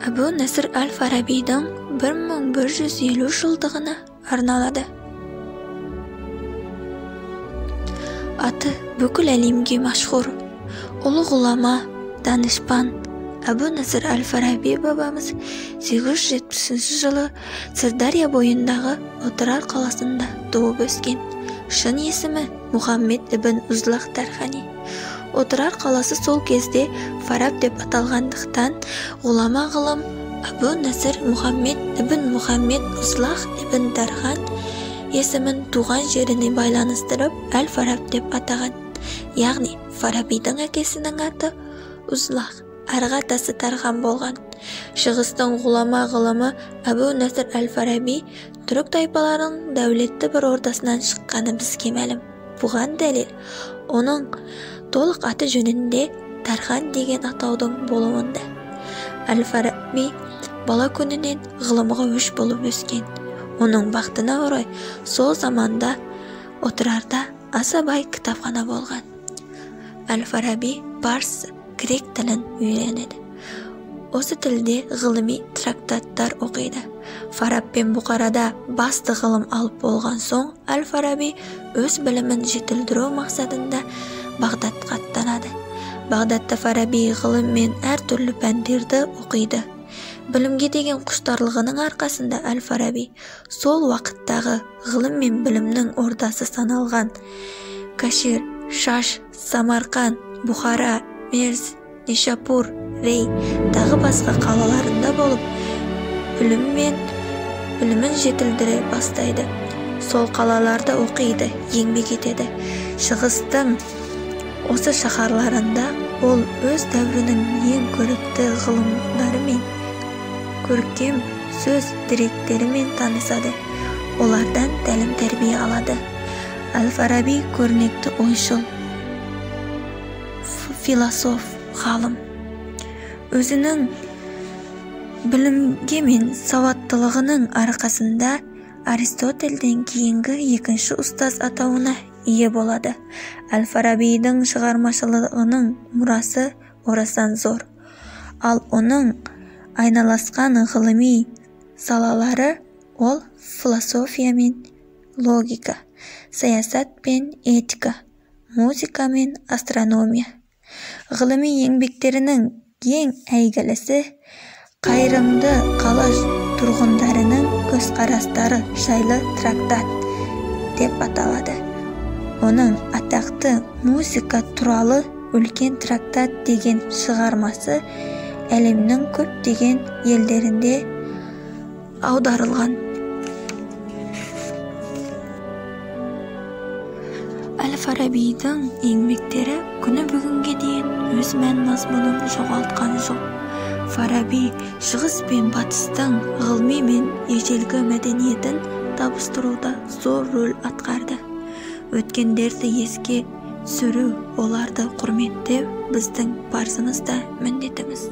Әбу Насыр әл-Фарабидің 1150 жылдығына арналады. Аты бүкіл әлемге машһур, ұлы ғұлама, данышпан Әбу Насыр әл-Фараби бабамыз 870 жылы Сырдария бойындағы Отырар қаласында туып өскен. Шын есімі Мұхаммед ибн Узлах Тархани. Отырар қаласы сол кезде Фараб деп аталғандықтан ғұлама ғылым Әбу Насыр Мұхаммед ибн Мұхаммед Узлах ибн Тархан есімін туған жеріне байланыстырып әл-Фараб деп атаған. Яғни Фарабидің әкесінің аты Узлах, арғы атасы Тархан болған. Шығыстың ғұлама ғылымы Әбу Насыр әл-Фараби түрік тайпаларының дәулетті бір ордасынан шыққаны бізге мәлім. Бұған дәлел оның толық аты жөнінде Тархан деген атаудың болуында. Әл-Фараби бала күнінен ғылымға өш болып өскен. Оның бақытына орай сол заманда Отырарда аса бай кітапхана болған. Әл-Фараби парсы, грек тілін үйренеді. Осы тілде ғылыми трактаттар оқиды. Фараб пен Бұқарада басты ғылым алып болған соң, Әл-Фараби өз білімін жетілдіру мақсатында Бағдатқа аттанады. Бағдатта Фараби ғылым мен әртүрлі пәндерді оқиды. Білімге деген құштарлығының арқасында Әл-Фараби сол вақыттағы ғылым мен білімнің ордасы саналған Кашир, Шаш, Самарқан, Бұхара, Мерз, Нишапур, Рей тағы басқа қалаларында болып, білімін жетілдіре бастайды. Сол қалаларда оқиды, еңбек етеді. Шығыстың осы шаһарларында ол өз дәуірінің ең көрікті ғылымдарымен, көркем сөз деректерімен танысады. Олардан тәлім тәрбие алады. Әл-Фараби көрнекті ойшыл, философ, ғалым. Өзінің білімге мен сауаттылығының арқасында Аристотельден кейінгі екінші ұстаз атауына ие болады. Әл-Фарабидің шығармашылығының мұрасы орасан зор. Ал оның айналасқан ғылыми салалары ол философия мен логика, саясат пен этика, музыка мен астрономия. Ғылыми еңбектерінің ең әйгілісі қайырымды қала тұрғындарының көзқарастары жайлы трактат деп аталады. Оның атақты музыка туралы үлкен трактат деген шығармасы әлемнің көптеген елдерінде аударылған. Әл-Фарабидің еңбектері күні бүгінге дейін өз мән мазмұнын жоғалтқан жоқ. Фараби шығыс пен батыстың ғылыми мен ежелгі мәдениетін табыстыруда зор рөл атқарды. Өткендерді еске түсіру, оларды құрметтеу біздің парызымыз да міндетіміз.